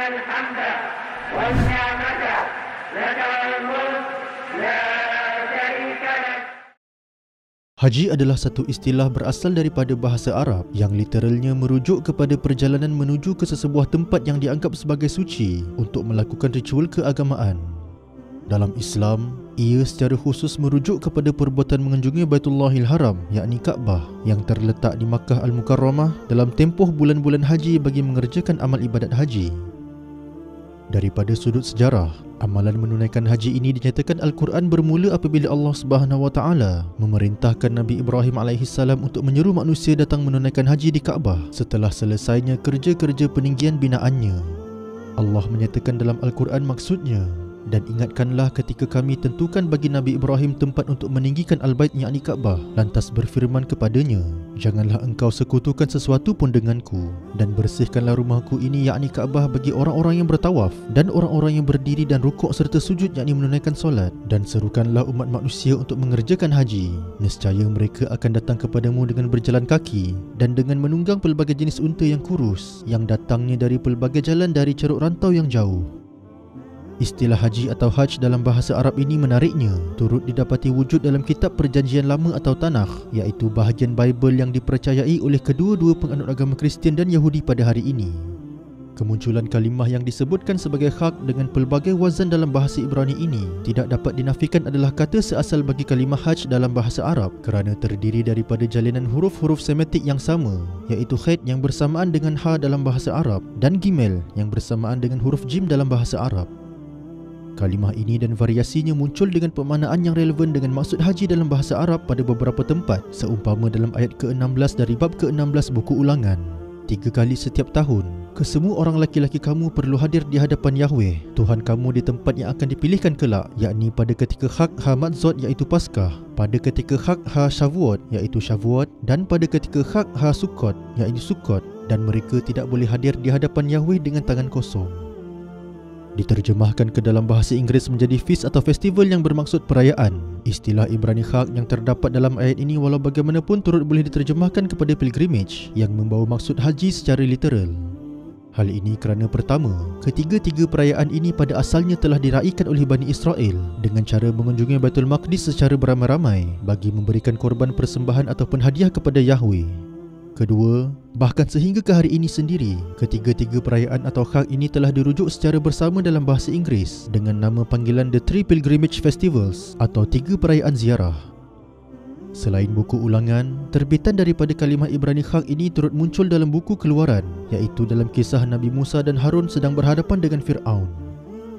الحمد والنعمة لك الملك لا شريك لك. Haji adalah satu istilah berasal daripada bahasa Arab yang literalnya merujuk kepada perjalanan menuju ke sesebuah tempat yang dianggap sebagai suci untuk melakukan ritual keagamaan. Dalam Islam, ia secara khusus merujuk kepada perbuatan mengunjungi Baitullahil Haram, yakni Kaabah, yang terletak di Makkah Al-Mukarramah dalam tempoh bulan-bulan haji bagi mengerjakan amal ibadat haji. Daripada sudut sejarah, amalan menunaikan haji ini dinyatakan Al-Quran bermula apabila Allah Subhanahu Wa Taala memerintahkan Nabi Ibrahim alaihissalam untuk menyeru manusia datang menunaikan haji di Kaabah setelah selesainya kerja-kerja peninggian binaannya. Allah menyatakan dalam Al-Quran maksudnya, dan ingatkanlah ketika kami tentukan bagi Nabi Ibrahim tempat untuk meninggikan Al-Bait yakni Kaabah, lantas berfirman kepadanya, janganlah engkau sekutukan sesuatu pun denganku, dan bersihkanlah rumahku ini yakni Kaabah bagi orang-orang yang bertawaf dan orang-orang yang berdiri dan rukuk serta sujud yakni menunaikan solat, dan serukanlah umat manusia untuk mengerjakan haji. Nescaya mereka akan datang kepadamu dengan berjalan kaki dan dengan menunggang pelbagai jenis unta yang kurus yang datangnya dari pelbagai jalan dari ceruk rantau yang jauh. Istilah haji atau hajj dalam bahasa Arab ini menariknya turut didapati wujud dalam kitab Perjanjian Lama atau Tanakh, iaitu bahagian Bible yang dipercayai oleh kedua-dua penganut agama Kristian dan Yahudi pada hari ini. Kemunculan kalimah yang disebutkan sebagai haq dengan pelbagai wazan dalam bahasa Ibrani ini tidak dapat dinafikan adalah kata seasal bagi kalimah hajj dalam bahasa Arab kerana terdiri daripada jalinan huruf-huruf semetik yang sama, iaitu khaid yang bersamaan dengan ha dalam bahasa Arab dan gimel yang bersamaan dengan huruf jim dalam bahasa Arab. Kalimah ini dan variasinya muncul dengan pemaknaan yang relevan dengan maksud haji dalam bahasa Arab pada beberapa tempat, seumpama dalam ayat ke-16 dari bab ke-16 buku Ulangan. 3 kali setiap tahun, kesemua orang laki-laki kamu perlu hadir di hadapan Yahweh, Tuhan kamu di tempat yang akan dipilihkan kelak, yakni pada ketika Hak Ha-Madzot iaitu Paskah, pada ketika Hak Ha-Shavuot iaitu Shavuot, dan pada ketika Hak Ha-Sukkot iaitu Sukkot, dan mereka tidak boleh hadir di hadapan Yahweh dengan tangan kosong. Diterjemahkan ke dalam bahasa Inggeris menjadi feast atau festival yang bermaksud perayaan. Istilah Ibrani haq yang terdapat dalam ayat ini walau bagaimanapun turut boleh diterjemahkan kepada pilgrimage yang membawa maksud haji secara literal. Hal ini kerana pertama, ketiga-tiga perayaan ini pada asalnya telah diraikan oleh Bani Israel dengan cara mengunjungi Baitul Maqdis secara beramai-ramai bagi memberikan korban persembahan ataupun hadiah kepada Yahweh. Kedua, bahkan sehingga ke hari ini sendiri, ketiga-tiga perayaan atau haq ini telah dirujuk secara bersama dalam bahasa Inggeris dengan nama panggilan The Three Pilgrimage Festivals atau 3 perayaan ziarah. Selain buku Ulangan, terbitan daripada kalimah Ibrani haq ini turut muncul dalam buku Keluaran, iaitu dalam kisah Nabi Musa dan Harun sedang berhadapan dengan Fir'aun.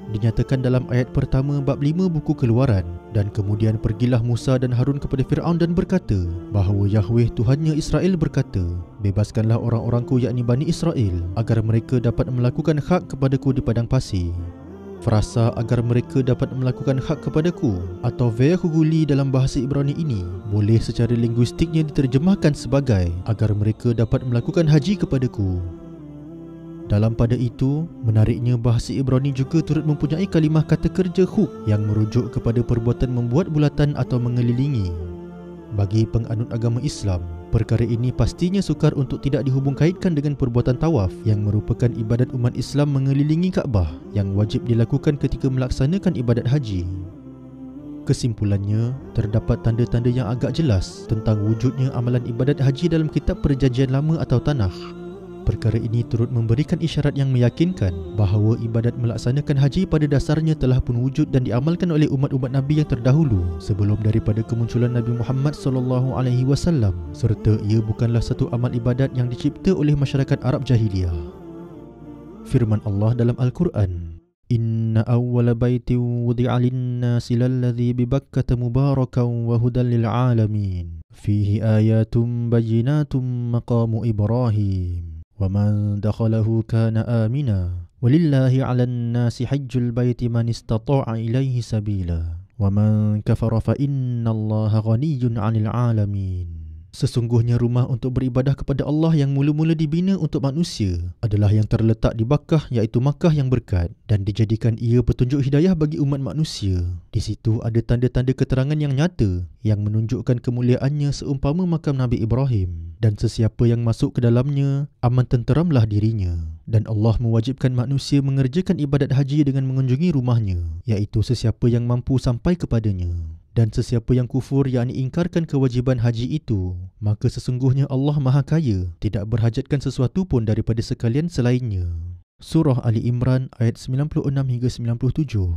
Dinyatakan dalam ayat pertama bab 5 buku Keluaran, dan kemudian pergilah Musa dan Harun kepada Fir'aun dan berkata bahawa Yahweh Tuhannya Israel berkata, bebaskanlah orang-orangku yakni Bani Israel agar mereka dapat melakukan hak kepadaku di padang pasir. Frasa agar mereka dapat melakukan hak kepadaku atau ve'huguli dalam bahasa Ibrani ini boleh secara linguistiknya diterjemahkan sebagai agar mereka dapat melakukan haji kepadaku. Dalam pada itu, menariknya bahasa Ibrani juga turut mempunyai kalimah kata kerja huk yang merujuk kepada perbuatan membuat bulatan atau mengelilingi. Bagi penganut agama Islam, perkara ini pastinya sukar untuk tidak dihubungkaitkan dengan perbuatan tawaf yang merupakan ibadat umat Islam mengelilingi Kaabah yang wajib dilakukan ketika melaksanakan ibadat haji. Kesimpulannya, terdapat tanda-tanda yang agak jelas tentang wujudnya amalan ibadat haji dalam kitab Perjanjian Lama atau Tanakh. Perkara ini turut memberikan isyarat yang meyakinkan bahawa ibadat melaksanakan haji pada dasarnya telah pun wujud dan diamalkan oleh umat-umat Nabi yang terdahulu sebelum daripada kemunculan Nabi Muhammad SAW, serta ia bukanlah satu amal ibadat yang dicipta oleh masyarakat Arab Jahiliyah. Firman Allah dalam Al-Quran, Inna awwala baitin wudi'a lin-nasi lalladhi bi Bakkata mubarakan wa hudan lil alamin fihi ayatum bayyinatum maqamu Ibrahim وَمَنْ دَخَلَهُ كَانَ آمِنًا وَلِلَّهِ عَلَى النَّاسِ حِجُّ الْبَيْتِ مَنِ اسْتَطَاعَ إِلَيْهِ سَبِيلًا وَمَنْ كَفَرَ فَإِنَّ اللَّهَ غَنِيٌّ عَنِ الْعَالَمِينَ. Sesungguhnya rumah untuk beribadah kepada Allah yang mula-mula dibina untuk manusia adalah yang terletak di Bakkah, iaitu Makkah yang berkat, dan dijadikan ia petunjuk hidayah bagi umat manusia. Di situ ada tanda-tanda keterangan yang nyata yang menunjukkan kemuliaannya seumpama makam Nabi Ibrahim, dan sesiapa yang masuk ke dalamnya aman tenteramlah dirinya. Dan Allah mewajibkan manusia mengerjakan ibadat haji dengan mengunjungi rumahnya, iaitu sesiapa yang mampu sampai kepadanya. Dan sesiapa yang kufur, yakni ingkarkan kewajiban haji itu, maka sesungguhnya Allah Maha Kaya, tidak berhajatkan sesuatu pun daripada sekalian selainnya. Surah Ali Imran ayat 96 hingga 97.